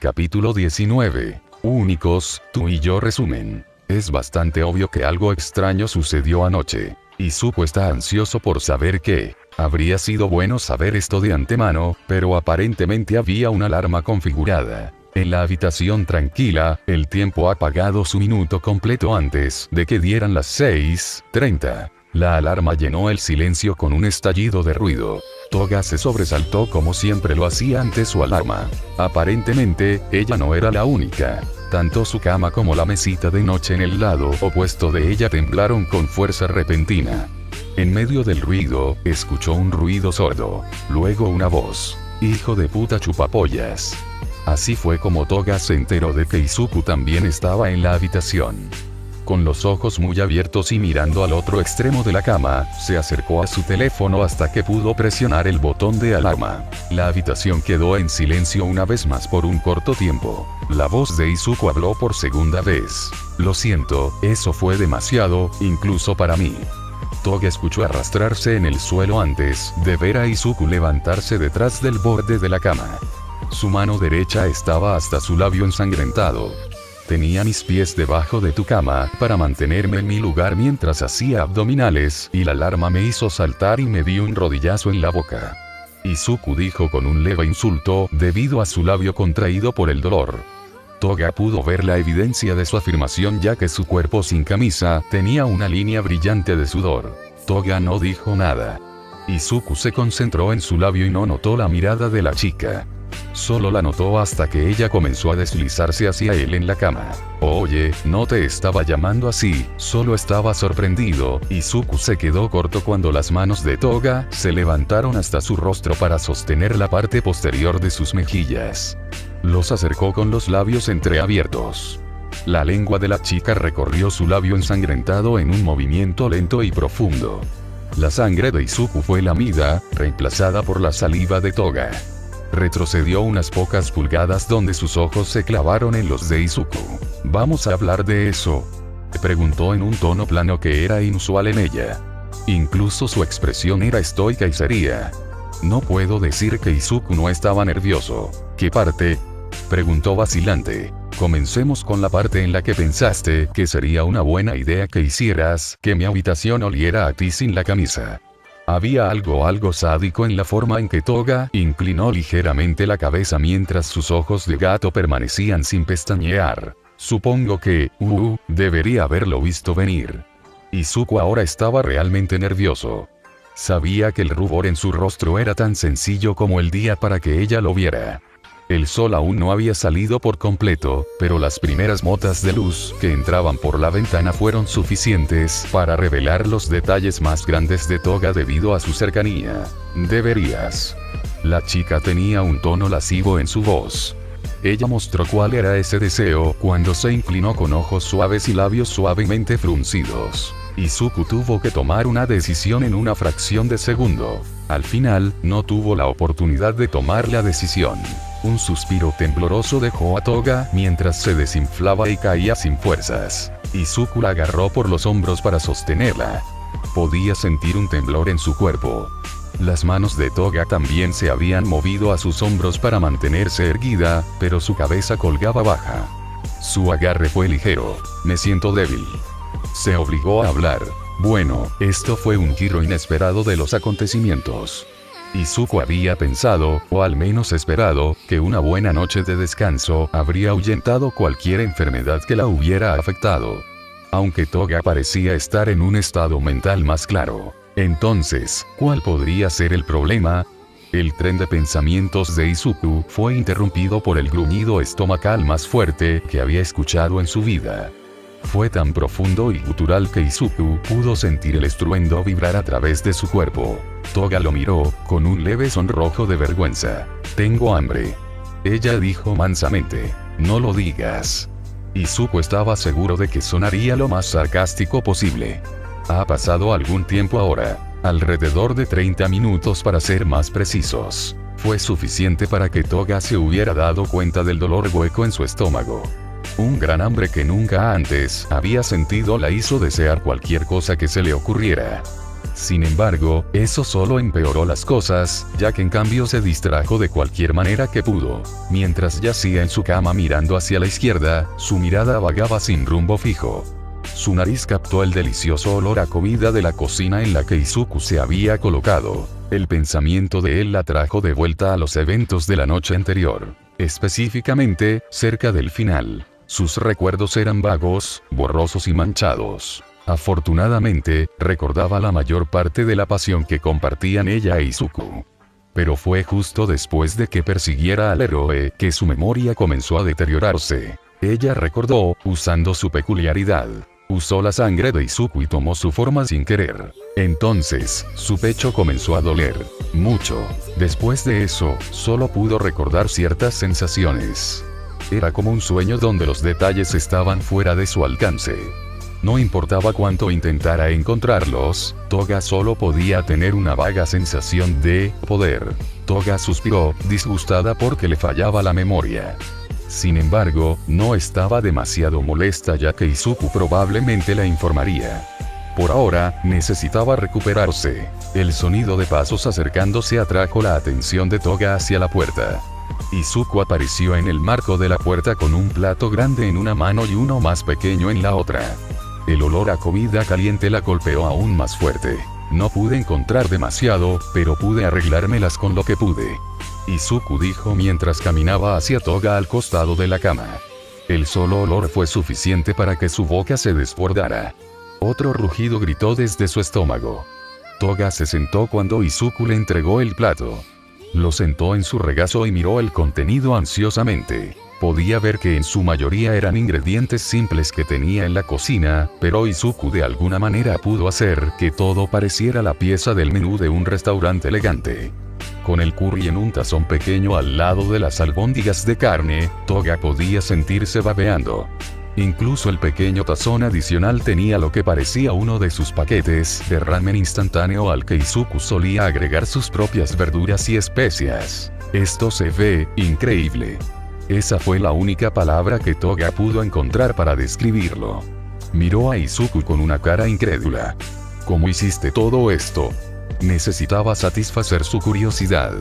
Capítulo 19. Únicos, tú y yo. Resumen. Es bastante obvio que algo extraño sucedió anoche. Izuku está ansioso por saber qué. Habría sido bueno saber esto de antemano, pero aparentemente había una alarma configurada. En la habitación tranquila, el tiempo ha pagado su minuto completo antes de que dieran las 6:30. La alarma llenó el silencio con un estallido de ruido. Toga se sobresaltó como siempre lo hacía ante su alarma. Aparentemente, ella no era la única. Tanto su cama como la mesita de noche en el lado opuesto de ella temblaron con fuerza repentina. En medio del ruido, escuchó un ruido sordo. Luego una voz. «Hijo de puta chupapollas». Así fue como Toga se enteró de que Izuku también estaba en la habitación. Con los ojos muy abiertos y mirando al otro extremo de la cama, se acercó a su teléfono hasta que pudo presionar el botón de alarma. La habitación quedó en silencio una vez más por un corto tiempo. La voz de Izuku habló por segunda vez. «Lo siento, eso fue demasiado, incluso para mí». Toga escuchó arrastrarse en el suelo antes de ver a Izuku levantarse detrás del borde de la cama. Su mano derecha estaba hasta su labio ensangrentado. «Tenía mis pies debajo de tu cama para mantenerme en mi lugar mientras hacía abdominales, y la alarma me hizo saltar y me dio un rodillazo en la boca». Izuku dijo con un leve insulto debido a su labio contraído por el dolor. Toga pudo ver la evidencia de su afirmación ya que su cuerpo sin camisa tenía una línea brillante de sudor. Toga no dijo nada. Izuku se concentró en su labio y no notó la mirada de la chica. Solo la notó hasta que ella comenzó a deslizarse hacia él en la cama. «Oye, no te estaba llamando así, solo estaba sorprendido». Izuku se quedó corto cuando las manos de Toga se levantaron hasta su rostro para sostener la parte posterior de sus mejillas. Los acercó con los labios entreabiertos. La lengua de la chica recorrió su labio ensangrentado en un movimiento lento y profundo. La sangre de Izuku fue lamida, reemplazada por la saliva de Toga. Retrocedió unas pocas pulgadas donde sus ojos se clavaron en los de Izuku. «¿Vamos a hablar de eso?», preguntó en un tono plano que era inusual en ella. Incluso su expresión era estoica y seria. No puedo decir que Izuku no estaba nervioso. «¿Qué parte?», preguntó vacilante. «Comencemos con la parte en la que pensaste que sería una buena idea que hicieras que mi habitación oliera a ti sin la camisa». Había algo sádico en la forma en que Toga inclinó ligeramente la cabeza mientras sus ojos de gato permanecían sin pestañear. Supongo que, debería haberlo visto venir. Izuku ahora estaba realmente nervioso. Sabía que el rubor en su rostro era tan sencillo como el día para que ella lo viera. El sol aún no había salido por completo, pero las primeras motas de luz que entraban por la ventana fueron suficientes para revelar los detalles más grandes de Toga debido a su cercanía. «Deberías». La chica tenía un tono lascivo en su voz. Ella mostró cuál era ese deseo cuando se inclinó con ojos suaves y labios suavemente fruncidos. Izuku tuvo que tomar una decisión en una fracción de segundo. Al final, no tuvo la oportunidad de tomar la decisión. Un suspiro tembloroso dejó a Toga mientras se desinflaba y caía sin fuerzas. Izuku la agarró por los hombros para sostenerla. Podía sentir un temblor en su cuerpo. Las manos de Toga también se habían movido a sus hombros para mantenerse erguida, pero su cabeza colgaba baja. Su agarre fue ligero. «Me siento débil». Se obligó a hablar. Bueno, esto fue un giro inesperado de los acontecimientos. Izuku había pensado, o al menos esperado, que una buena noche de descanso habría ahuyentado cualquier enfermedad que la hubiera afectado. Aunque Toga parecía estar en un estado mental más claro. Entonces, ¿cuál podría ser el problema? El tren de pensamientos de Izuku fue interrumpido por el gruñido estomacal más fuerte que había escuchado en su vida. Fue tan profundo y gutural que Izuku pudo sentir el estruendo vibrar a través de su cuerpo. Toga lo miró, con un leve sonrojo de vergüenza. «Tengo hambre». Ella dijo mansamente. «No lo digas». Izuku estaba seguro de que sonaría lo más sarcástico posible. Ha pasado algún tiempo ahora. Alrededor de 30 minutos para ser más precisos. Fue suficiente para que Toga se hubiera dado cuenta del dolor hueco en su estómago. Un gran hambre que nunca antes había sentido la hizo desear cualquier cosa que se le ocurriera. Sin embargo, eso solo empeoró las cosas, ya que en cambio se distrajo de cualquier manera que pudo. Mientras yacía en su cama mirando hacia la izquierda, su mirada vagaba sin rumbo fijo. Su nariz captó el delicioso olor a comida de la cocina en la que Izuku se había colocado. El pensamiento de él la trajo de vuelta a los eventos de la noche anterior. Específicamente, cerca del final. Sus recuerdos eran vagos, borrosos y manchados. Afortunadamente, recordaba la mayor parte de la pasión que compartían ella e Izuku. Pero fue justo después de que persiguiera al héroe que su memoria comenzó a deteriorarse. Ella recordó, usando su peculiaridad. Usó la sangre de Izuku y tomó su forma sin querer. Entonces, su pecho comenzó a doler. Mucho. Después de eso, solo pudo recordar ciertas sensaciones. Era como un sueño donde los detalles estaban fuera de su alcance. No importaba cuánto intentara encontrarlos, Toga solo podía tener una vaga sensación de poder. Toga suspiró, disgustada porque le fallaba la memoria. Sin embargo, no estaba demasiado molesta ya que Izuku probablemente la informaría. Por ahora, necesitaba recuperarse. El sonido de pasos acercándose atrajo la atención de Toga hacia la puerta. Izuku apareció en el marco de la puerta con un plato grande en una mano y uno más pequeño en la otra. El olor a comida caliente la golpeó aún más fuerte. No pude encontrar demasiado, pero pude arreglármelas con lo que pude. Izuku dijo mientras caminaba hacia Toga al costado de la cama. El solo olor fue suficiente para que su boca se desbordara. Otro rugido gritó desde su estómago. Toga se sentó cuando Izuku le entregó el plato. Lo sentó en su regazo y miró el contenido ansiosamente. Podía ver que en su mayoría eran ingredientes simples que tenía en la cocina, pero Izuku de alguna manera pudo hacer que todo pareciera la pieza del menú de un restaurante elegante. Con el curry en un tazón pequeño al lado de las albóndigas de carne, Toga podía sentirse babeando. Incluso el pequeño tazón adicional tenía lo que parecía uno de sus paquetes de ramen instantáneo al que Izuku solía agregar sus propias verduras y especias. Esto se ve increíble. Esa fue la única palabra que Toga pudo encontrar para describirlo. Miró a Izuku con una cara incrédula. ¿Cómo hiciste todo esto? Necesitaba satisfacer su curiosidad.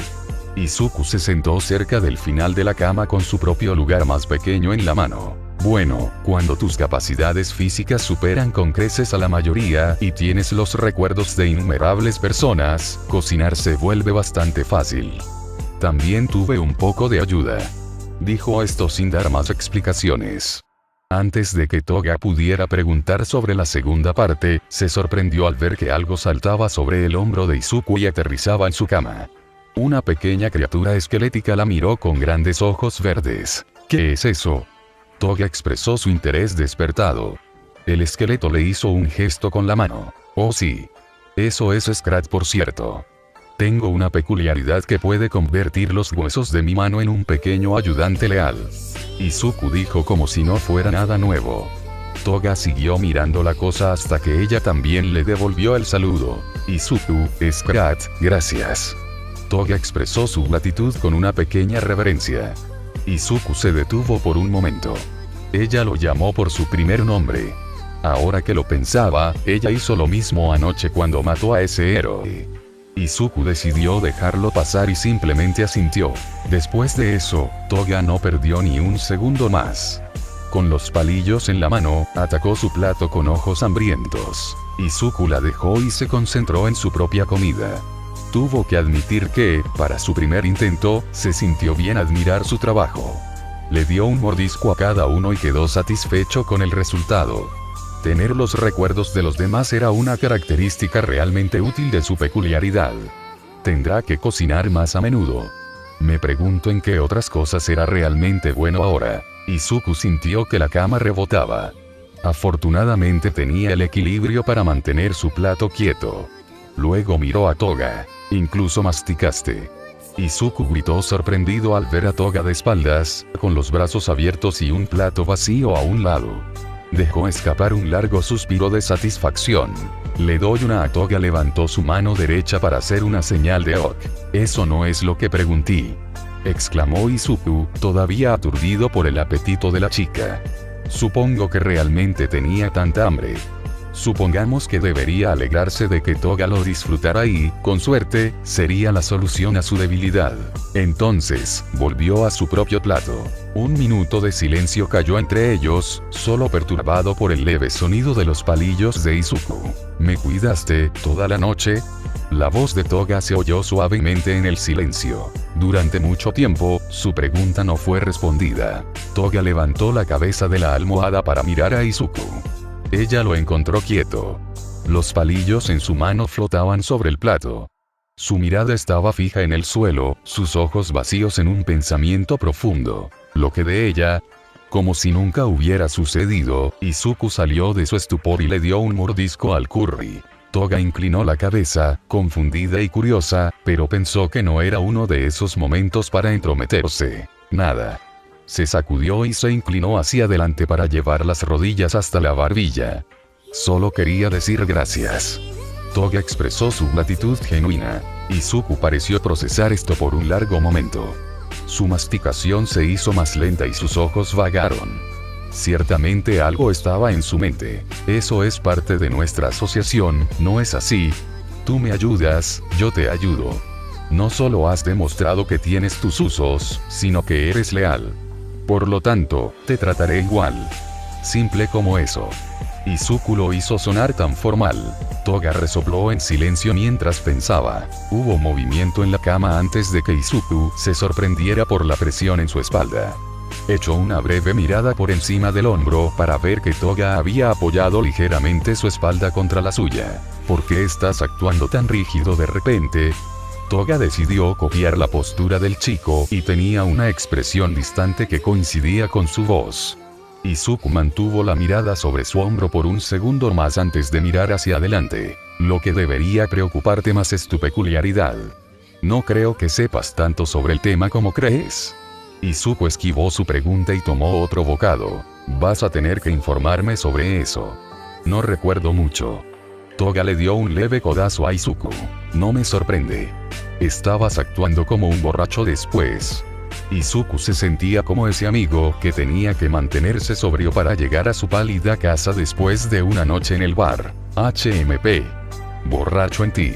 Izuku se sentó cerca del final de la cama con su propio lugar más pequeño en la mano. Bueno, cuando tus capacidades físicas superan con creces a la mayoría y tienes los recuerdos de innumerables personas, cocinar se vuelve bastante fácil. También tuve un poco de ayuda. Dijo esto sin dar más explicaciones. Antes de que Toga pudiera preguntar sobre la segunda parte, se sorprendió al ver que algo saltaba sobre el hombro de Izuku y aterrizaba en su cama. Una pequeña criatura esquelética la miró con grandes ojos verdes. ¿Qué es eso? Toga expresó su interés despertado. El esqueleto le hizo un gesto con la mano. Oh sí. Eso es Scrat, por cierto. Tengo una peculiaridad que puede convertir los huesos de mi mano en un pequeño ayudante leal. Izuku dijo como si no fuera nada nuevo. Toga siguió mirando la cosa hasta que ella también le devolvió el saludo. Izuku, Scrat, gracias. Toga expresó su gratitud con una pequeña reverencia. Izuku se detuvo por un momento. Ella lo llamó por su primer nombre. Ahora que lo pensaba, ella hizo lo mismo anoche cuando mató a ese héroe. Izuku decidió dejarlo pasar y simplemente asintió. Después de eso, Toga no perdió ni un segundo más. Con los palillos en la mano, atacó su plato con ojos hambrientos. Izuku la dejó y se concentró en su propia comida. Tuvo que admitir que, para su primer intento, se sintió bien admirar su trabajo. Le dio un mordisco a cada uno y quedó satisfecho con el resultado. Tener los recuerdos de los demás era una característica realmente útil de su peculiaridad. Tendrá que cocinar más a menudo. Me pregunto en qué otras cosas era realmente bueno ahora. Izuku sintió que la cama rebotaba. Afortunadamente tenía el equilibrio para mantener su plato quieto. Luego miró a Toga. Incluso masticaste. Izuku gritó sorprendido al ver a Toga de espaldas, con los brazos abiertos y un plato vacío a un lado. Dejó escapar un largo suspiro de satisfacción. Le doy una a Toga. Levantó su mano derecha para hacer una señal de OK. Eso no es lo que pregunté. Exclamó Izuku, todavía aturdido por el apetito de la chica. Supongo que realmente tenía tanta hambre. Supongamos que debería alegrarse de que Toga lo disfrutara y, con suerte, sería la solución a su debilidad. Entonces, volvió a su propio plato. Un minuto de silencio cayó entre ellos, solo perturbado por el leve sonido de los palillos de Izuku. ¿Me cuidaste toda la noche? La voz de Toga se oyó suavemente en el silencio. Durante mucho tiempo, su pregunta no fue respondida. Toga levantó la cabeza de la almohada para mirar a Izuku. Ella lo encontró quieto. Los palillos en su mano flotaban sobre el plato. Su mirada estaba fija en el suelo, sus ojos vacíos en un pensamiento profundo. Lo que de ella, como si nunca hubiera sucedido, Izuku salió de su estupor y le dio un mordisco al curry. Toga inclinó la cabeza, confundida y curiosa, pero pensó que no era uno de esos momentos para entrometerse. Nada. Se sacudió y se inclinó hacia adelante para llevar las rodillas hasta la barbilla. Solo quería decir gracias. Toga expresó su gratitud genuina. Izuku pareció procesar esto por un largo momento. Su masticación se hizo más lenta y sus ojos vagaron. Ciertamente algo estaba en su mente. Eso es parte de nuestra asociación, ¿no es así? Tú me ayudas, yo te ayudo. No solo has demostrado que tienes tus usos, sino que eres leal. Por lo tanto, te trataré igual. Simple como eso. Izuku lo hizo sonar tan formal. Toga resopló en silencio mientras pensaba. Hubo movimiento en la cama antes de que Izuku se sorprendiera por la presión en su espalda. Echó una breve mirada por encima del hombro para ver que Toga había apoyado ligeramente su espalda contra la suya. ¿Por qué estás actuando tan rígido de repente? Toga decidió copiar la postura del chico y tenía una expresión distante que coincidía con su voz. Izuku mantuvo la mirada sobre su hombro por un segundo más antes de mirar hacia adelante. Lo que debería preocuparte más es tu peculiaridad. No creo que sepas tanto sobre el tema como crees. Izuku esquivó su pregunta y tomó otro bocado. Vas a tener que informarme sobre eso. No recuerdo mucho. Toga le dio un leve codazo a Izuku. No me sorprende. Estabas actuando como un borracho después. Izuku se sentía como ese amigo que tenía que mantenerse sobrio para llegar a su pálida casa después de una noche en el bar. HMP. Borracho en ti.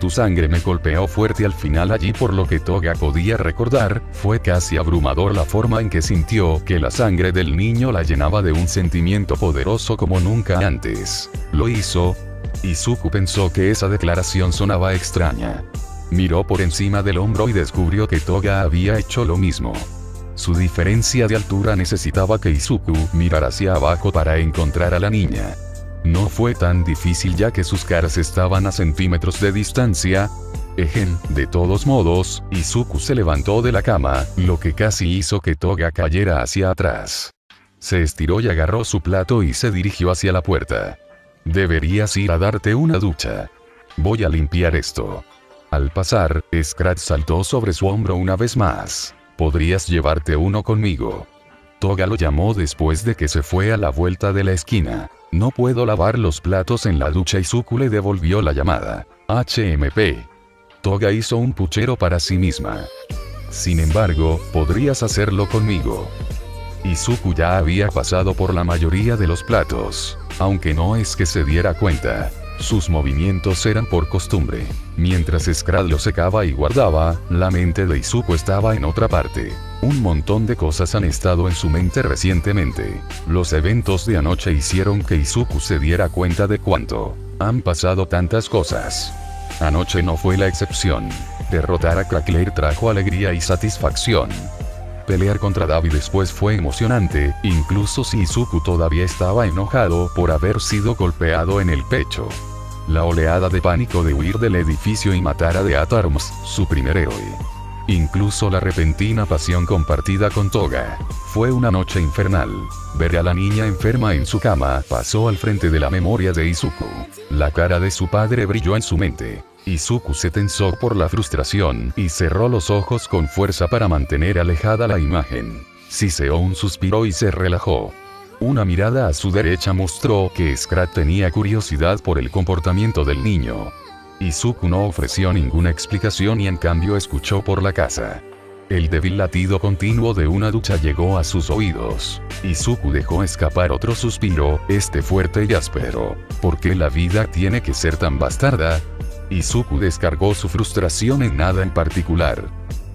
Tu sangre me golpeó fuerte al final allí, por lo que Toga podía recordar, fue casi abrumador la forma en que sintió que la sangre del niño la llenaba de un sentimiento poderoso como nunca antes. ¿Lo hizo? Izuku pensó que esa declaración sonaba extraña. Miró por encima del hombro y descubrió que Toga había hecho lo mismo. Su diferencia de altura necesitaba que Izuku mirara hacia abajo para encontrar a la niña. No fue tan difícil ya que sus caras estaban a centímetros de distancia. De todos modos, Izuku se levantó de la cama, lo que casi hizo que Toga cayera hacia atrás. Se estiró y agarró su plato y se dirigió hacia la puerta. Deberías ir a darte una ducha. Voy a limpiar esto. Al pasar, Scrat saltó sobre su hombro una vez más. ¿Podrías llevarte uno conmigo? Toga lo llamó después de que se fue a la vuelta de la esquina. No puedo lavar los platos en la ducha. Izuku le devolvió la llamada. HMP. Toga hizo un puchero para sí misma. Sin embargo, podrías hacerlo conmigo. Izuku ya había pasado por la mayoría de los platos. Aunque no es que se diera cuenta. Sus movimientos eran por costumbre. Mientras Scrat lo secaba y guardaba, la mente de Izuku estaba en otra parte. Un montón de cosas han estado en su mente recientemente. Los eventos de anoche hicieron que Izuku se diera cuenta de cuánto han pasado tantas cosas. Anoche no fue la excepción. Derrotar a Crackler trajo alegría y satisfacción. Pelear contra David después fue emocionante, incluso si Izuku todavía estaba enojado por haber sido golpeado en el pecho. La oleada de pánico de huir del edificio y matar a Death Arms, su primer héroe. Incluso la repentina pasión compartida con Toga. Fue una noche infernal. Ver a la niña enferma en su cama pasó al frente de la memoria de Izuku. La cara de su padre brilló en su mente. Izuku se tensó por la frustración y cerró los ojos con fuerza para mantener alejada la imagen. Siseó un suspiro y se relajó. Una mirada a su derecha mostró que Scrat tenía curiosidad por el comportamiento del niño. Izuku no ofreció ninguna explicación y en cambio escuchó por la casa. El débil latido continuo de una ducha llegó a sus oídos. Izuku dejó escapar otro suspiro, este fuerte y áspero. ¿Por qué la vida tiene que ser tan bastarda? Izuku descargó su frustración en nada en particular.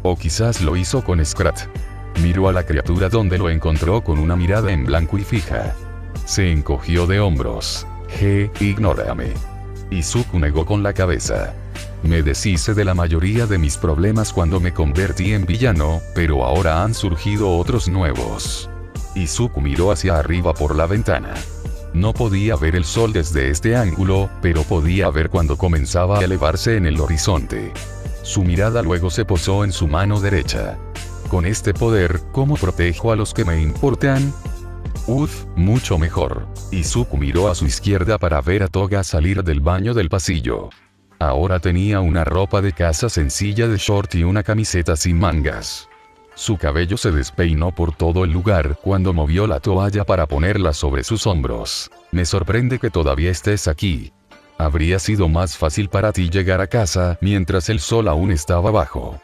O quizás lo hizo con Scrat. Miró a la criatura donde lo encontró con una mirada en blanco y fija. Se encogió de hombros. Ignórame. Izuku negó con la cabeza. Me deshice de la mayoría de mis problemas cuando me convertí en villano, pero ahora han surgido otros nuevos. Izuku miró hacia arriba por la ventana. No podía ver el sol desde este ángulo, pero podía ver cuando comenzaba a elevarse en el horizonte. Su mirada luego se posó en su mano derecha. Con este poder, ¿cómo protejo a los que me importan? Mucho mejor. Izuku miró a su izquierda para ver a Toga salir del baño del pasillo. Ahora tenía una ropa de casa sencilla de short y una camiseta sin mangas. Su cabello se despeinó por todo el lugar cuando movió la toalla para ponerla sobre sus hombros. Me sorprende que todavía estés aquí. Habría sido más fácil para ti llegar a casa mientras el sol aún estaba bajo.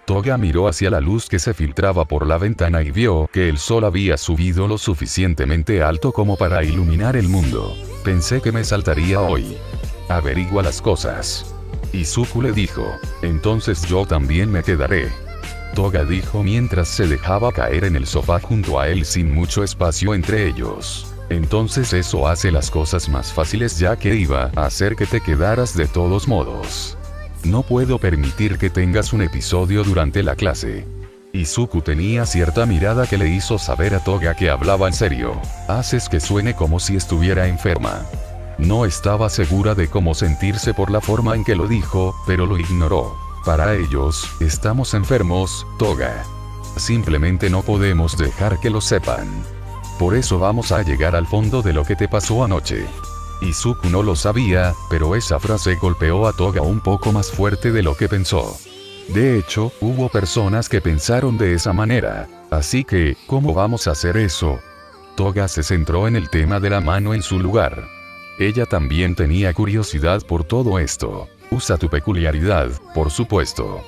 Toga miró hacia la luz que se filtraba por la ventana y vio que el sol había subido lo suficientemente alto como para iluminar el mundo. Pensé que me saltaría hoy. Averigua las cosas. Izuku le dijo, entonces yo también me quedaré. Toga dijo mientras se dejaba caer en el sofá junto a él sin mucho espacio entre ellos. Entonces eso hace las cosas más fáciles ya que iba a hacer que te quedaras de todos modos. No puedo permitir que tengas un episodio durante la clase. Izuku tenía cierta mirada que le hizo saber a Toga que hablaba en serio. Haces que suene como si estuviera enferma. No estaba segura de cómo sentirse por la forma en que lo dijo, pero lo ignoró. Para ellos, estamos enfermos, Toga. Simplemente no podemos dejar que lo sepan. Por eso vamos a llegar al fondo de lo que te pasó anoche. Izuku no lo sabía, pero esa frase golpeó a Toga un poco más fuerte de lo que pensó. De hecho, hubo personas que pensaron de esa manera. Así que, ¿cómo vamos a hacer eso? Toga se centró en el tema de la mano en su lugar. Ella también tenía curiosidad por todo esto. Usa tu peculiaridad, por supuesto.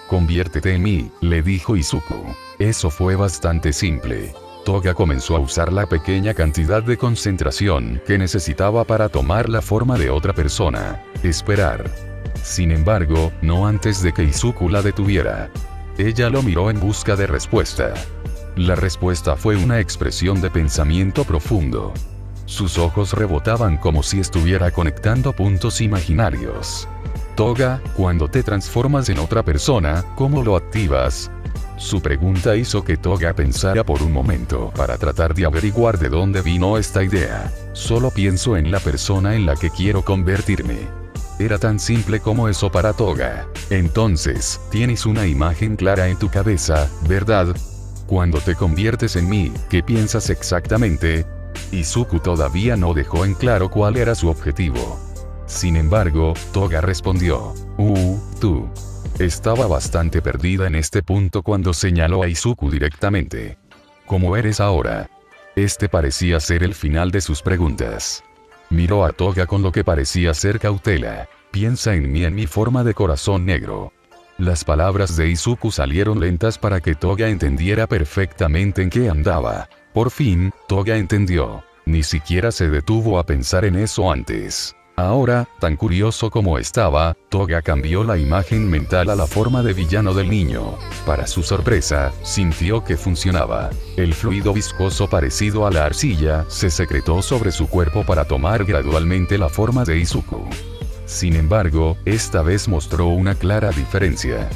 Conviértete en mí, le dijo Izuku. Eso fue bastante simple. Toga comenzó a usar la pequeña cantidad de concentración que necesitaba para tomar la forma de otra persona. Esperar. Sin embargo, no antes de que Izuku la detuviera. Ella lo miró en busca de respuesta. La respuesta fue una expresión de pensamiento profundo. Sus ojos rebotaban como si estuviera conectando puntos imaginarios. Toga, cuando te transformas en otra persona, ¿cómo lo activas? Su pregunta hizo que Toga pensara por un momento para tratar de averiguar de dónde vino esta idea. Solo pienso en la persona en la que quiero convertirme. Era tan simple como eso para Toga. Entonces, tienes una imagen clara en tu cabeza, ¿verdad? Cuando te conviertes en mí, ¿qué piensas exactamente? Izuku todavía no dejó en claro cuál era su objetivo. Sin embargo, Toga respondió, tú. Estaba bastante perdida en este punto cuando señaló a Izuku directamente. ¿Cómo eres ahora? Este parecía ser el final de sus preguntas. Miró a Toga con lo que parecía ser cautela. Piensa en mí en mi forma de corazón negro. Las palabras de Izuku salieron lentas para que Toga entendiera perfectamente en qué andaba. Por fin, Toga entendió. Ni siquiera se detuvo a pensar en eso antes. Ahora, tan curioso como estaba, Toga cambió la imagen mental a la forma de villano del niño. Para su sorpresa, sintió que funcionaba. El fluido viscoso parecido a la arcilla se secretó sobre su cuerpo para tomar gradualmente la forma de Izuku. Sin embargo, esta vez mostró una clara diferencia.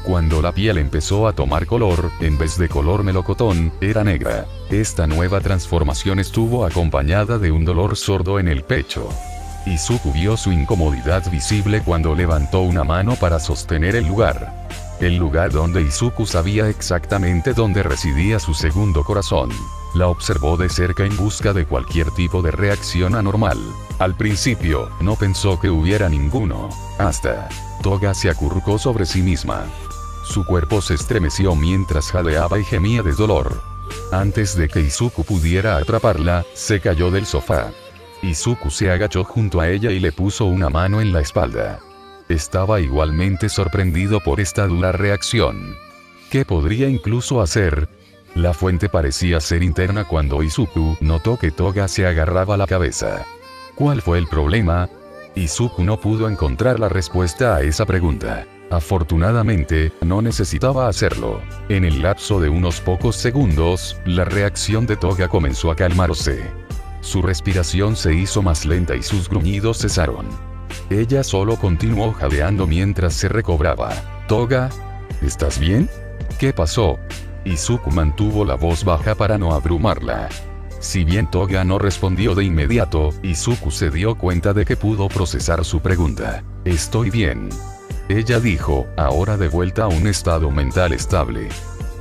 Cuando la piel empezó a tomar color, en vez de color melocotón, era negra. Esta nueva transformación estuvo acompañada de un dolor sordo en el pecho. Izuku vio su incomodidad visible cuando levantó una mano para sostener el lugar. El lugar donde Izuku sabía exactamente dónde residía su segundo corazón. La observó de cerca en busca de cualquier tipo de reacción anormal. Al principio, no pensó que hubiera ninguno. Hasta Toga se acurrucó sobre sí misma. Su cuerpo se estremeció mientras jadeaba y gemía de dolor. Antes de que Izuku pudiera atraparla, se cayó del sofá. Izuku se agachó junto a ella y le puso una mano en la espalda. Estaba igualmente sorprendido por esta dura reacción. ¿Qué podría incluso hacer? La fuente parecía ser interna cuando Izuku notó que Toga se agarraba la cabeza. ¿Cuál fue el problema? Izuku no pudo encontrar la respuesta a esa pregunta. Afortunadamente, no necesitaba hacerlo. En el lapso de unos pocos segundos, la reacción de Toga comenzó a calmarse. Su respiración se hizo más lenta y sus gruñidos cesaron. Ella solo continuó jadeando mientras se recobraba. «Toga, ¿estás bien? ¿Qué pasó?» Izuku mantuvo la voz baja para no abrumarla. Si bien Toga no respondió de inmediato, Izuku se dio cuenta de que pudo procesar su pregunta. «Estoy bien», ella dijo, ahora de vuelta a un estado mental estable.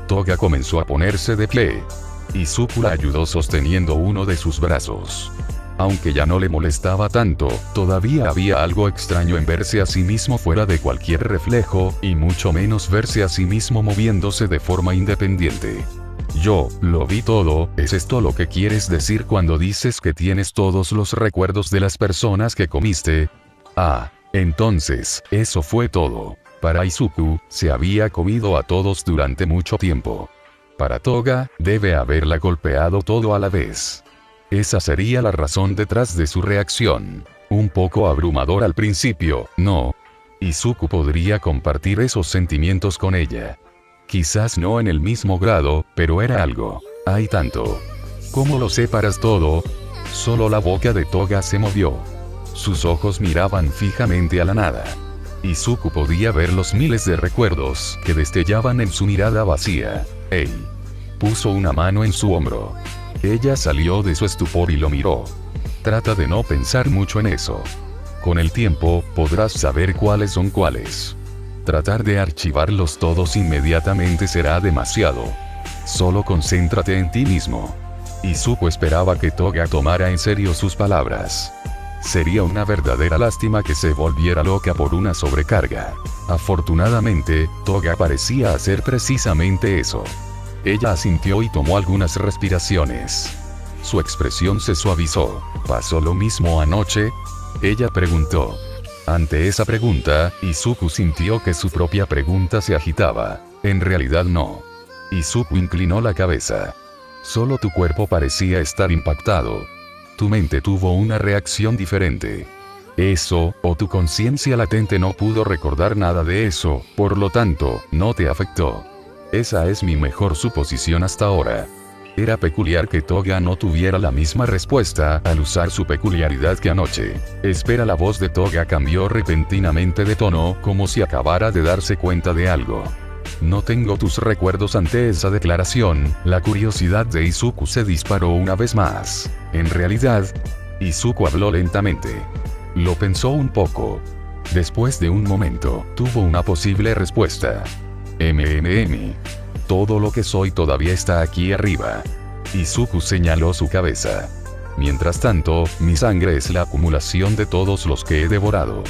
Toga comenzó a ponerse de pie. Izuku la ayudó sosteniendo uno de sus brazos. Aunque ya no le molestaba tanto, todavía había algo extraño en verse a sí mismo fuera de cualquier reflejo, y mucho menos verse a sí mismo moviéndose de forma independiente. «Yo lo vi todo», ¿es esto lo que quieres decir cuando dices que tienes todos los recuerdos de las personas que comiste? Ah, entonces, eso fue todo. Para Izuku, se había comido a todos durante mucho tiempo. Para Toga, debe haberla golpeado todo a la vez. Esa sería la razón detrás de su reacción. Un poco abrumador al principio, ¿no? Izuku podría compartir esos sentimientos con ella. Quizás no en el mismo grado, pero era algo. Hay tanto. ¿Cómo lo separas todo? Solo la boca de Toga se movió. Sus ojos miraban fijamente a la nada. Izuku podía ver los miles de recuerdos que destellaban en su mirada vacía. «Hey». Puso una mano en su hombro. Ella salió de su estupor y lo miró. «Trata de no pensar mucho en eso. Con el tiempo, podrás saber cuáles son cuáles. Tratar de archivarlos todos inmediatamente será demasiado. Solo concéntrate en ti mismo». Izuku esperaba que Toga tomara en serio sus palabras. Sería una verdadera lástima que se volviera loca por una sobrecarga. Afortunadamente, Toga parecía hacer precisamente eso. Ella asintió y tomó algunas respiraciones. Su expresión se suavizó. ¿Pasó lo mismo anoche?, ella preguntó. Ante esa pregunta, Izuku sintió que su propia pregunta se agitaba. En realidad no. Izuku inclinó la cabeza. Solo tu cuerpo parecía estar impactado. Tu mente tuvo una reacción diferente. Eso, o tu conciencia latente no pudo recordar nada de eso, por lo tanto, no te afectó. Esa es mi mejor suposición hasta ahora. Era peculiar que Toga no tuviera la misma respuesta al usar su peculiaridad que anoche. Espera, la voz de Toga cambió repentinamente de tono, como si acabara de darse cuenta de algo. No tengo tus recuerdos. Ante esa declaración, la curiosidad de Izuku se disparó una vez más. En realidad, Izuku habló lentamente. Lo pensó un poco. Después de un momento, tuvo una posible respuesta. Todo lo que soy todavía está aquí arriba. Izuku señaló su cabeza. Mientras tanto, mi sangre es la acumulación de todos los que he devorado.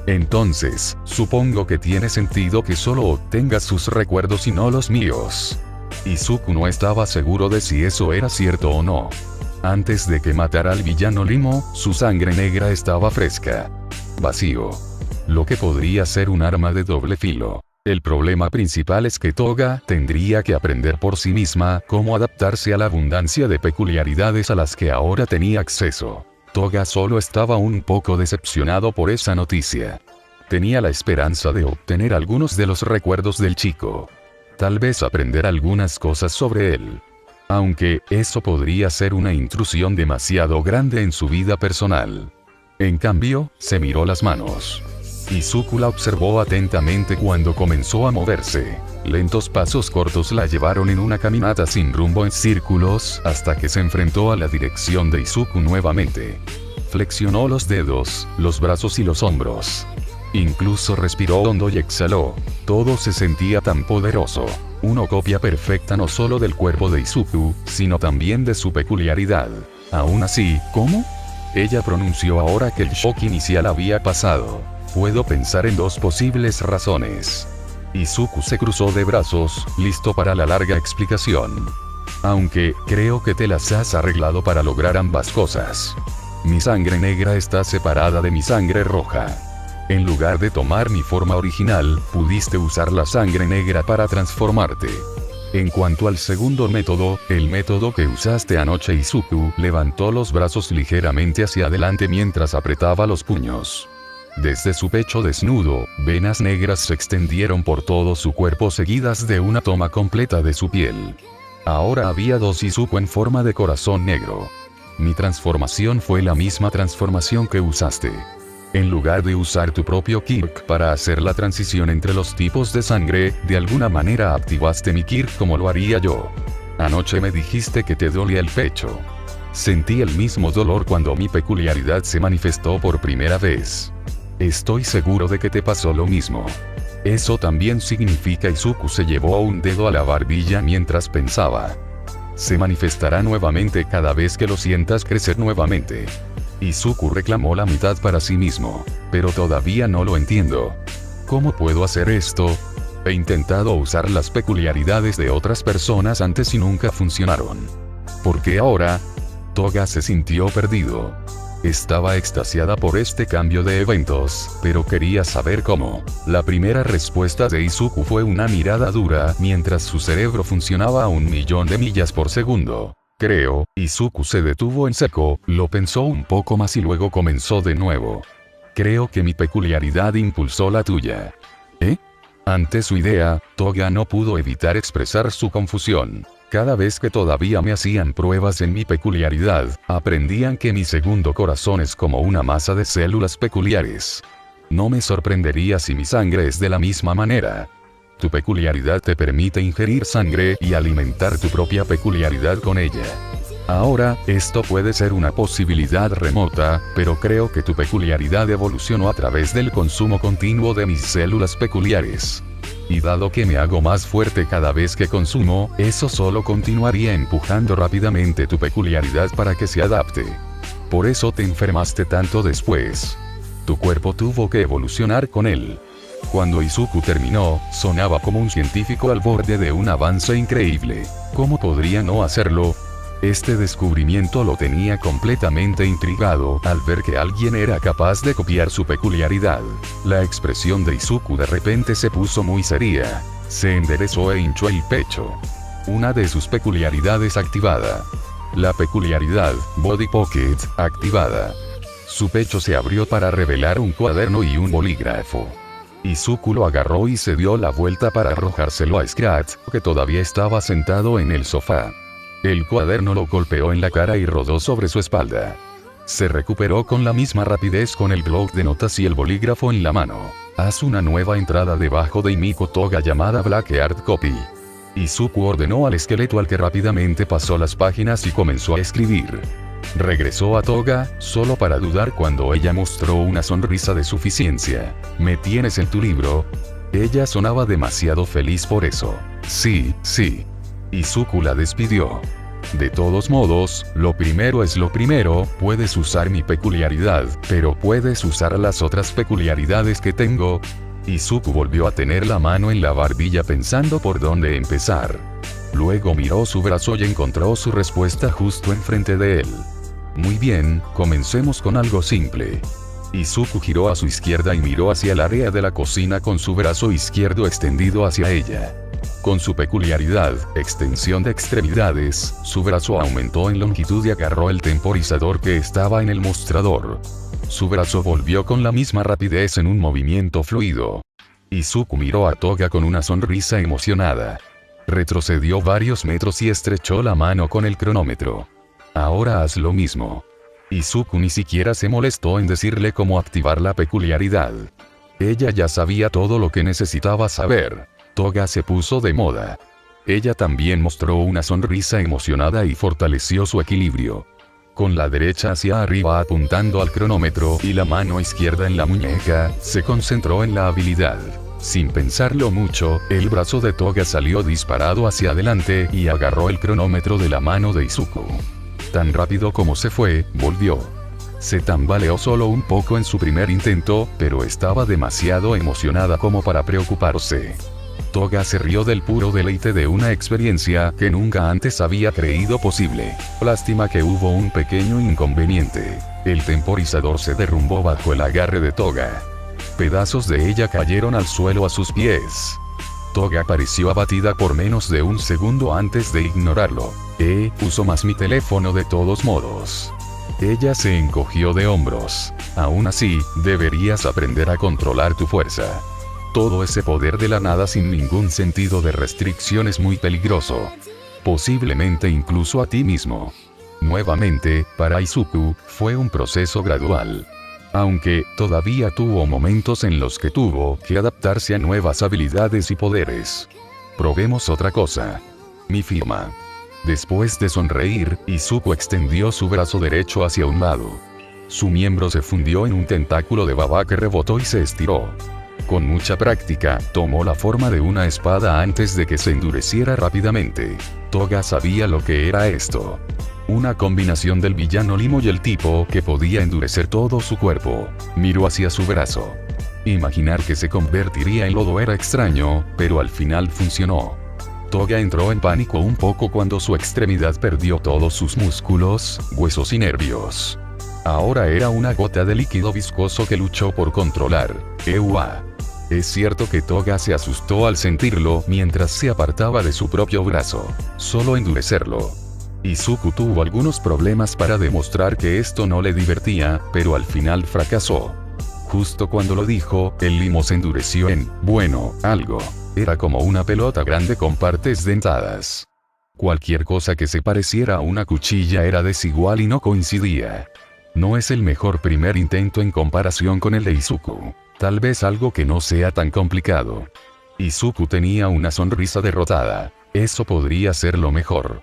Entonces, supongo que tiene sentido que solo obtengas sus recuerdos y no los míos. Izuku no estaba seguro de si eso era cierto o no. Antes de que matara al villano Limo, su sangre negra estaba fresca. Vacío. Lo que podría ser un arma de doble filo. El problema principal es que Toga tendría que aprender por sí misma cómo adaptarse a la abundancia de peculiaridades a las que ahora tenía acceso. Toga solo estaba un poco decepcionado por esa noticia. Tenía la esperanza de obtener algunos de los recuerdos del chico. Tal vez aprender algunas cosas sobre él. Aunque, eso podría ser una intrusión demasiado grande en su vida personal. En cambio, se miró las manos. Izuku la observó atentamente cuando comenzó a moverse. Lentos pasos cortos la llevaron en una caminata sin rumbo en círculos hasta que se enfrentó a la dirección de Izuku nuevamente. Flexionó los dedos, los brazos y los hombros. Incluso respiró hondo y exhaló. Todo se sentía tan poderoso. Una copia perfecta no solo del cuerpo de Izuku, sino también de su peculiaridad. Aún así, ¿cómo? Ella pronunció ahora que el shock inicial había pasado. Puedo pensar en dos posibles razones. Izuku se cruzó de brazos, listo para la larga explicación. Aunque, creo que te las has arreglado para lograr ambas cosas. Mi sangre negra está separada de mi sangre roja. En lugar de tomar mi forma original, pudiste usar la sangre negra para transformarte. En cuanto al segundo método, el método que usaste anoche, Izuku levantó los brazos ligeramente hacia adelante mientras apretaba los puños. Desde su pecho desnudo, venas negras se extendieron por todo su cuerpo seguidas de una toma completa de su piel. Ahora había dos Izuku en forma de corazón negro. Mi transformación fue la misma transformación que usaste. En lugar de usar tu propio Kirk para hacer la transición entre los tipos de sangre, de alguna manera activaste mi Kirk como lo haría yo. Anoche me dijiste que te dolía el pecho. Sentí el mismo dolor cuando mi peculiaridad se manifestó por primera vez. Estoy seguro de que te pasó lo mismo. Eso también significa Izuku se llevó un dedo a la barbilla mientras pensaba. Se manifestará nuevamente cada vez que lo sientas crecer nuevamente. Izuku reclamó la mitad para sí mismo. Pero todavía no lo entiendo. ¿Cómo puedo hacer esto? He intentado usar las peculiaridades de otras personas antes y nunca funcionaron. ¿Por qué ahora? Toga se sintió perdido. Estaba extasiada por este cambio de eventos, pero quería saber cómo. La primera respuesta de Izuku fue una mirada dura mientras su cerebro funcionaba a 1.000.000 de millas por segundo. Creo, Izuku se detuvo en seco, lo pensó un poco más y luego comenzó de nuevo. Creo que mi peculiaridad impulsó la tuya. ¿Eh? Ante su idea, Toga no pudo evitar expresar su confusión. Cada vez que todavía me hacían pruebas en mi peculiaridad, aprendían que mi segundo corazón es como una masa de células peculiares. No me sorprendería si mi sangre es de la misma manera. Tu peculiaridad te permite ingerir sangre y alimentar tu propia peculiaridad con ella. Ahora, esto puede ser una posibilidad remota, pero creo que tu peculiaridad evolucionó a través del consumo continuo de mis células peculiares. Y dado que me hago más fuerte cada vez que consumo, eso solo continuaría empujando rápidamente tu peculiaridad para que se adapte. Por eso te enfermaste tanto después. Tu cuerpo tuvo que evolucionar con él. Cuando Izuku terminó, sonaba como un científico al borde de un avance increíble. ¿Cómo podría no hacerlo? Este descubrimiento lo tenía completamente intrigado al ver que alguien era capaz de copiar su peculiaridad. La expresión de Izuku de repente se puso muy seria. Se enderezó e hinchó el pecho. Una de sus peculiaridades activada. La peculiaridad Body Pocket activada. Su pecho se abrió para revelar un cuaderno y un bolígrafo. Izuku lo agarró y se dio la vuelta para arrojárselo a Scratch, que todavía estaba sentado en el sofá. El cuaderno lo golpeó en la cara y rodó sobre su espalda. Se recuperó con la misma rapidez con el bloc de notas y el bolígrafo en la mano. Haz una nueva entrada debajo de Himiko Toga llamada Black Art Copy. Izuku ordenó al esqueleto al que rápidamente pasó las páginas y comenzó a escribir. Regresó a Toga, solo para dudar cuando ella mostró una sonrisa de suficiencia. ¿Me tienes en tu libro? Ella sonaba demasiado feliz por eso. Sí, sí. Izuku la despidió. De todos modos, lo primero es lo primero, puedes usar mi peculiaridad, pero puedes usar las otras peculiaridades que tengo. Izuku volvió a tener la mano en la barbilla pensando por dónde empezar. Luego miró su brazo y encontró su respuesta justo enfrente de él. Muy bien, comencemos con algo simple. Izuku giró a su izquierda y miró hacia el área de la cocina con su brazo izquierdo extendido hacia ella. Con su peculiaridad, extensión de extremidades, su brazo aumentó en longitud y agarró el temporizador que estaba en el mostrador. Su brazo volvió con la misma rapidez en un movimiento fluido. Izuku miró a Toga con una sonrisa emocionada. Retrocedió varios metros y estrechó la mano con el cronómetro. Ahora haz lo mismo. Izuku ni siquiera se molestó en decirle cómo activar la peculiaridad. Ella ya sabía todo lo que necesitaba saber. Toga se puso de moda. Ella también mostró una sonrisa emocionada y fortaleció su equilibrio. Con la derecha hacia arriba apuntando al cronómetro y la mano izquierda en la muñeca, se concentró en la habilidad. Sin pensarlo mucho, el brazo de Toga salió disparado hacia adelante y agarró el cronómetro de la mano de Izuku. Tan rápido como se fue, volvió. Se tambaleó solo un poco en su primer intento, pero estaba demasiado emocionada como para preocuparse. Toga se rió del puro deleite de una experiencia que nunca antes había creído posible. Lástima que hubo un pequeño inconveniente. El temporizador se derrumbó bajo el agarre de Toga. Pedazos de ella cayeron al suelo a sus pies. Toga pareció abatida por menos de un segundo antes de ignorarlo. Uso más mi teléfono de todos modos. Ella se encogió de hombros. Aún así, deberías aprender a controlar tu fuerza. Todo ese poder de la nada sin ningún sentido de restricción es muy peligroso. Posiblemente incluso a ti mismo. Nuevamente, para Izuku, fue un proceso gradual. Aunque, todavía tuvo momentos en los que tuvo que adaptarse a nuevas habilidades y poderes. Probemos otra cosa. Mi firma. Después de sonreír, Izuku extendió su brazo derecho hacia un lado. Su miembro se fundió en un tentáculo de baba que rebotó y se estiró. Con mucha práctica, tomó la forma de una espada antes de que se endureciera rápidamente. Toga sabía lo que era esto. Una combinación del villano Limo y el tipo que podía endurecer todo su cuerpo. Miró hacia su brazo. Imaginar que se convertiría en lodo era extraño, pero al final funcionó. Toga entró en pánico un poco cuando su extremidad perdió todos sus músculos, huesos y nervios. Ahora era una gota de líquido viscoso que luchó por controlar. ¡Eua! Es cierto que Toga se asustó al sentirlo mientras se apartaba de su propio brazo. Solo endurecerlo. Izuku tuvo algunos problemas para demostrar que esto no le divertía, pero al final fracasó. Justo cuando lo dijo, el limo se endureció en, bueno, algo. Era como una pelota grande con partes dentadas. Cualquier cosa que se pareciera a una cuchilla era desigual y no coincidía. No es el mejor primer intento en comparación con el de Izuku. Tal vez algo que no sea tan complicado. Izuku tenía una sonrisa derrotada. Eso podría ser lo mejor.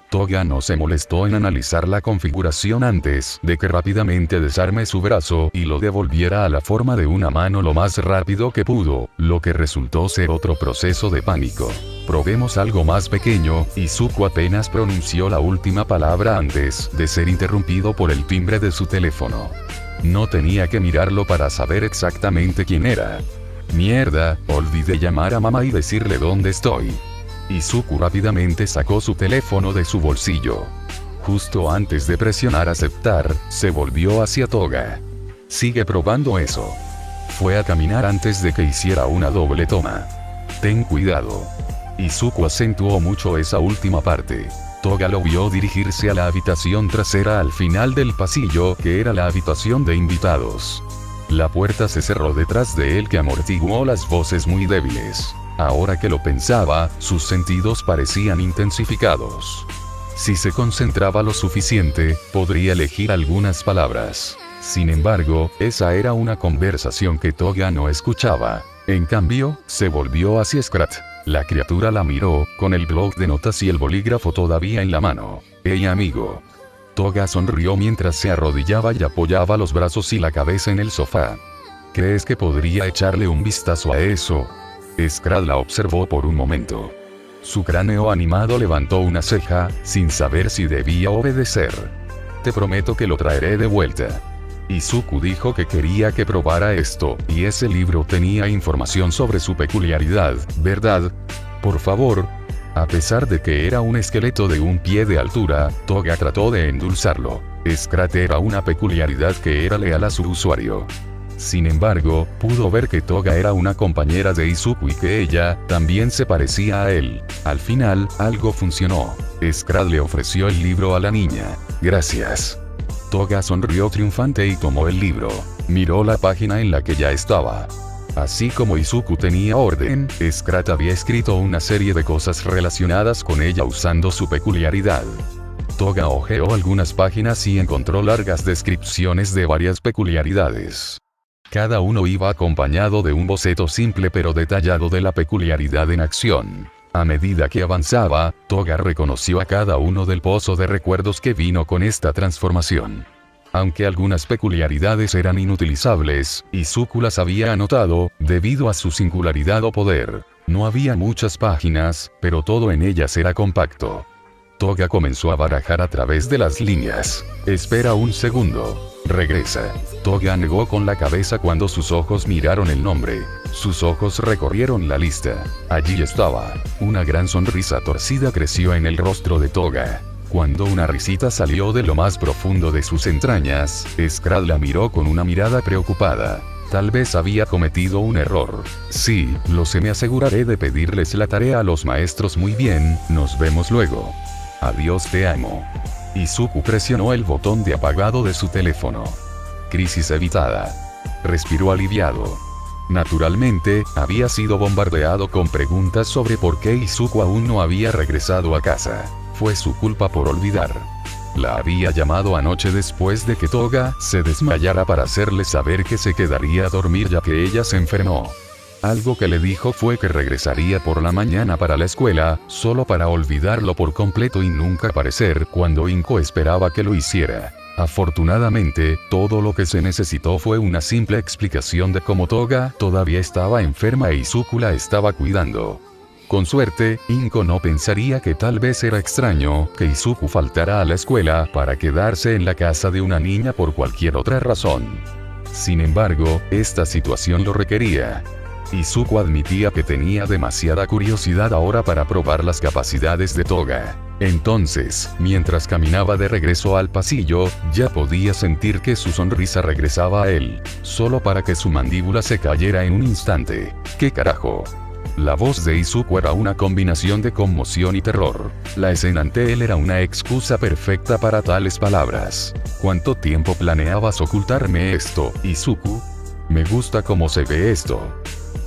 Toga no se molestó en analizar la configuración antes de que rápidamente desarme su brazo y lo devolviera a la forma de una mano lo más rápido que pudo, lo que resultó ser otro proceso de pánico. Probemos algo más pequeño. Izuku apenas pronunció la última palabra antes de ser interrumpido por el timbre de su teléfono. No tenía que mirarlo para saber exactamente quién era. Mierda, olvidé llamar a mamá y decirle dónde estoy. Izuku rápidamente sacó su teléfono de su bolsillo. Justo antes de presionar aceptar, se volvió hacia Toga. Sigue probando eso. Fue a caminar antes de que hiciera una doble toma. Ten cuidado. Izuku acentuó mucho esa última parte. Toga lo vio dirigirse a la habitación trasera al final del pasillo, que era la habitación de invitados. La puerta se cerró detrás de él, que amortiguó las voces muy débiles. Ahora que lo pensaba, sus sentidos parecían intensificados. Si se concentraba lo suficiente, podría elegir algunas palabras. Sin embargo, esa era una conversación que Toga no escuchaba. En cambio, se volvió hacia Scrat. La criatura la miró, con el bloc de notas y el bolígrafo todavía en la mano. «Hey amigo». Toga sonrió mientras se arrodillaba y apoyaba los brazos y la cabeza en el sofá. ¿Crees que podría echarle un vistazo a eso? Scrat la observó por un momento. Su cráneo animado levantó una ceja, sin saber si debía obedecer. Te prometo que lo traeré de vuelta. Izuku dijo que quería que probara esto, y ese libro tenía información sobre su peculiaridad, ¿verdad? Por favor. A pesar de que era un esqueleto de un pie de altura, Toga trató de endulzarlo. Scrat era una peculiaridad que era leal a su usuario. Sin embargo, pudo ver que Toga era una compañera de Izuku y que ella también se parecía a él. Al final, algo funcionó. Scrat le ofreció el libro a la niña. Gracias. Toga sonrió triunfante y tomó el libro. Miró la página en la que ya estaba. Así como Izuku tenía orden, Scrat había escrito una serie de cosas relacionadas con ella usando su peculiaridad. Toga hojeó algunas páginas y encontró largas descripciones de varias peculiaridades. Cada uno iba acompañado de un boceto simple pero detallado de la peculiaridad en acción. A medida que avanzaba, Toga reconoció a cada uno del pozo de recuerdos que vino con esta transformación. Aunque algunas peculiaridades eran inutilizables, Izuku las había anotado, debido a su singularidad o poder. No había muchas páginas, pero todo en ellas era compacto. Toga comenzó a barajar a través de las líneas. Espera un segundo. Regresa. Toga negó con la cabeza cuando sus ojos miraron el nombre. Sus ojos recorrieron la lista. Allí estaba. Una gran sonrisa torcida creció en el rostro de Toga. Cuando una risita salió de lo más profundo de sus entrañas, Scrat la miró con una mirada preocupada. Tal vez había cometido un error. Sí, lo sé, me aseguraré de pedirles la tarea a los maestros. Muy bien, nos vemos luego. Adiós, te amo. Izuku presionó el botón de apagado de su teléfono. Crisis evitada. Respiró aliviado. Naturalmente, había sido bombardeado con preguntas sobre por qué Izuku aún no había regresado a casa. Fue su culpa por olvidar. La había llamado anoche después de que Toga se desmayara para hacerle saber que se quedaría a dormir ya que ella se enfermó. Algo que le dijo fue que regresaría por la mañana para la escuela, solo para olvidarlo por completo y nunca aparecer cuando Inko esperaba que lo hiciera. Afortunadamente, todo lo que se necesitó fue una simple explicación de cómo Toga todavía estaba enferma e Izuku la estaba cuidando. Con suerte, Inko no pensaría que tal vez era extraño que Izuku faltara a la escuela para quedarse en la casa de una niña por cualquier otra razón. Sin embargo, esta situación lo requería. Izuku admitía que tenía demasiada curiosidad ahora para probar las capacidades de Toga. Entonces, mientras caminaba de regreso al pasillo, ya podía sentir que su sonrisa regresaba a él, solo para que su mandíbula se cayera en un instante. ¿Qué carajo? La voz de Izuku era una combinación de conmoción y terror. La escena ante él era una excusa perfecta para tales palabras. ¿Cuánto tiempo planeabas ocultarme esto, Izuku? Me gusta cómo se ve esto.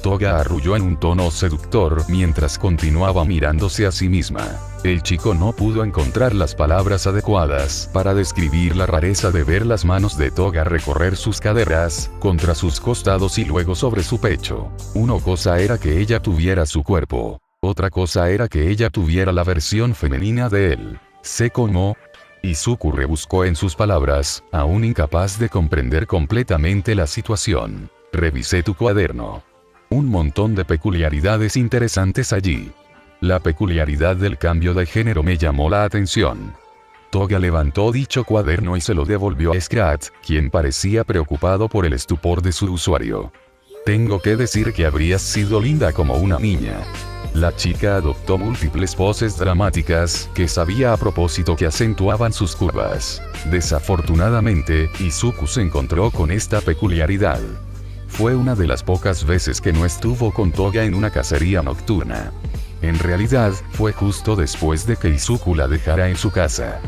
Toga arrulló en un tono seductor mientras continuaba mirándose a sí misma. El chico no pudo encontrar las palabras adecuadas para describir la rareza de ver las manos de Toga recorrer sus caderas, contra sus costados y luego sobre su pecho. Una cosa era que ella tuviera su cuerpo. Otra cosa era que ella tuviera la versión femenina de él. Sé cómo. Izuku rebuscó en sus palabras, aún incapaz de comprender completamente la situación. Revisé tu cuaderno. Un montón de peculiaridades interesantes allí. La peculiaridad del cambio de género me llamó la atención. Toga levantó dicho cuaderno y se lo devolvió a Scrat, quien parecía preocupado por el estupor de su usuario. Tengo que decir que habrías sido linda como una niña. La chica adoptó múltiples poses dramáticas, que sabía a propósito que acentuaban sus curvas. Desafortunadamente, Izuku se encontró con esta peculiaridad. Fue una de las pocas veces que no estuvo con Toga en una cacería nocturna. En realidad, fue justo después de que Izuku la dejara en su casa.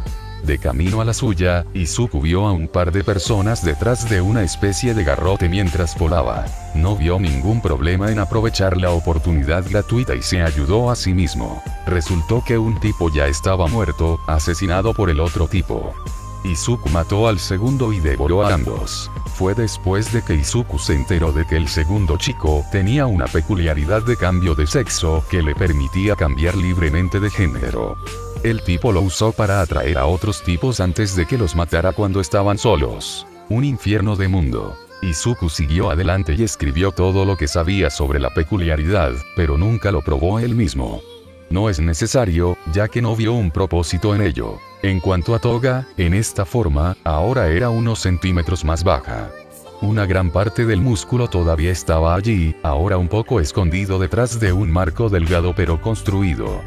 De camino a la suya, Izuku vio a un par de personas detrás de una especie de garrote mientras volaba. No vio ningún problema en aprovechar la oportunidad gratuita y se ayudó a sí mismo. Resultó que un tipo ya estaba muerto, asesinado por el otro tipo. Izuku mató al segundo y devoró a ambos. Fue después de que Izuku se enteró de que el segundo chico tenía una peculiaridad de cambio de sexo que le permitía cambiar libremente de género. El tipo lo usó para atraer a otros tipos antes de que los matara cuando estaban solos. Un infierno de mundo. Izuku siguió adelante y escribió todo lo que sabía sobre la peculiaridad, pero nunca lo probó él mismo. No es necesario, ya que no vio un propósito en ello. En cuanto a Toga, en esta forma, ahora era unos centímetros más baja. Una gran parte del músculo todavía estaba allí, ahora un poco escondido detrás de un marco delgado pero construido.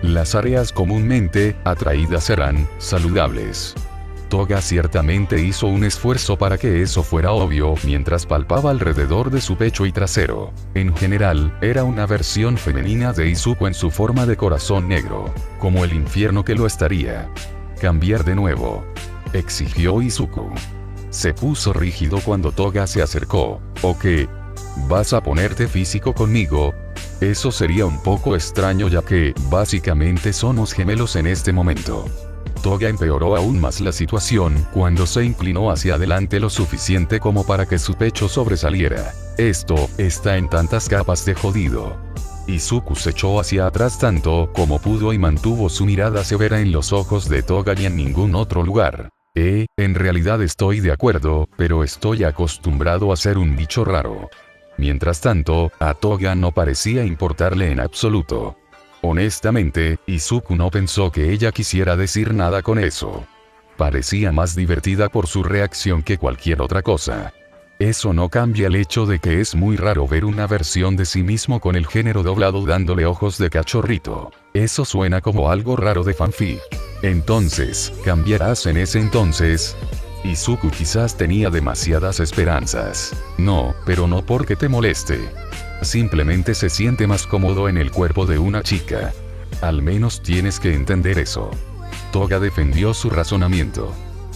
Las áreas comúnmente atraídas eran saludables. Toga ciertamente hizo un esfuerzo para que eso fuera obvio mientras palpaba alrededor de su pecho y trasero. En general, era una versión femenina de Izuku en su forma de corazón negro, como el infierno que lo estaría. Cambiar de nuevo, exigió Izuku. Se puso rígido cuando Toga se acercó. ¿Ok? ¿Vas a ponerte físico conmigo? Eso sería un poco extraño ya que, básicamente somos gemelos en este momento. Toga empeoró aún más la situación cuando se inclinó hacia adelante lo suficiente como para que su pecho sobresaliera. Esto está en tantas capas de jodido. Izuku se echó hacia atrás tanto como pudo y mantuvo su mirada severa en los ojos de Toga y en ningún otro lugar. En realidad estoy de acuerdo, pero estoy acostumbrado a ser un bicho raro. Mientras tanto, a Toga no parecía importarle en absoluto. Honestamente, Izuku no pensó que ella quisiera decir nada con eso. Parecía más divertida por su reacción que cualquier otra cosa. Eso no cambia el hecho de que es muy raro ver una versión de sí mismo con el género doblado dándole ojos de cachorrito. Eso suena como algo raro de fanfic. Entonces, ¿cambiarás en ese entonces? Izuku quizás tenía demasiadas esperanzas. No, pero no porque te moleste. Simplemente se siente más cómodo en el cuerpo de una chica. Al menos tienes que entender eso. Toga defendió su razonamiento.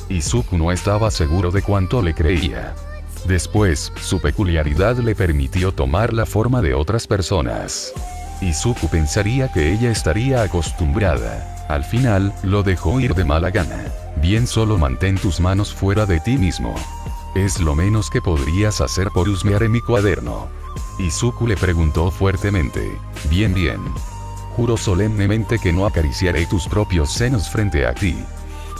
Izuku no estaba seguro de cuánto le creía. Después, su peculiaridad le permitió tomar la forma de otras personas. Izuku pensaría que ella estaría acostumbrada. Al final, lo dejó ir de mala gana. Bien, solo mantén tus manos fuera de ti mismo. Es lo menos que podrías hacer por husmear en mi cuaderno. Izuku le preguntó fuertemente. Bien. Juro solemnemente que no acariciaré tus propios senos frente a ti.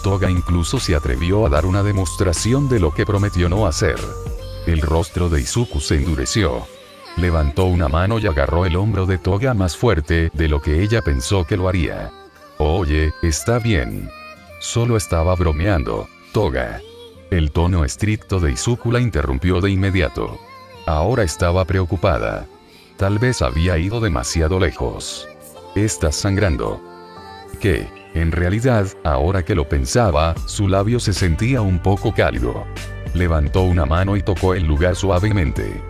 Toga incluso se atrevió a dar una demostración de lo que prometió no hacer. El rostro de Izuku se endureció. Levantó una mano y agarró el hombro de Toga más fuerte de lo que ella pensó que lo haría. Oye, está bien. Solo estaba bromeando, Toga. El tono estricto de Izuku la interrumpió de inmediato. Ahora estaba preocupada. Tal vez había ido demasiado lejos. Estás sangrando. ¿Qué? En realidad, ahora que lo pensaba, su labio se sentía un poco cálido. Levantó una mano y tocó el lugar suavemente.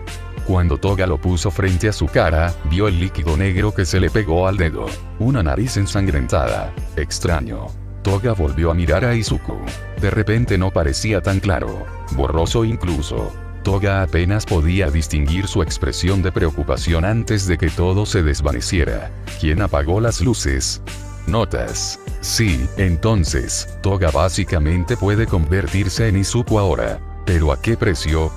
Cuando Toga lo puso frente a su cara, vio el líquido negro que se le pegó al dedo. Una nariz ensangrentada. Extraño. Toga volvió a mirar a Izuku. De repente no parecía tan claro. Borroso incluso. Toga apenas podía distinguir su expresión de preocupación antes de que todo se desvaneciera. ¿Quién apagó las luces? Notas. Sí, entonces, Toga básicamente puede convertirse en Izuku ahora. ¿Pero a qué precio?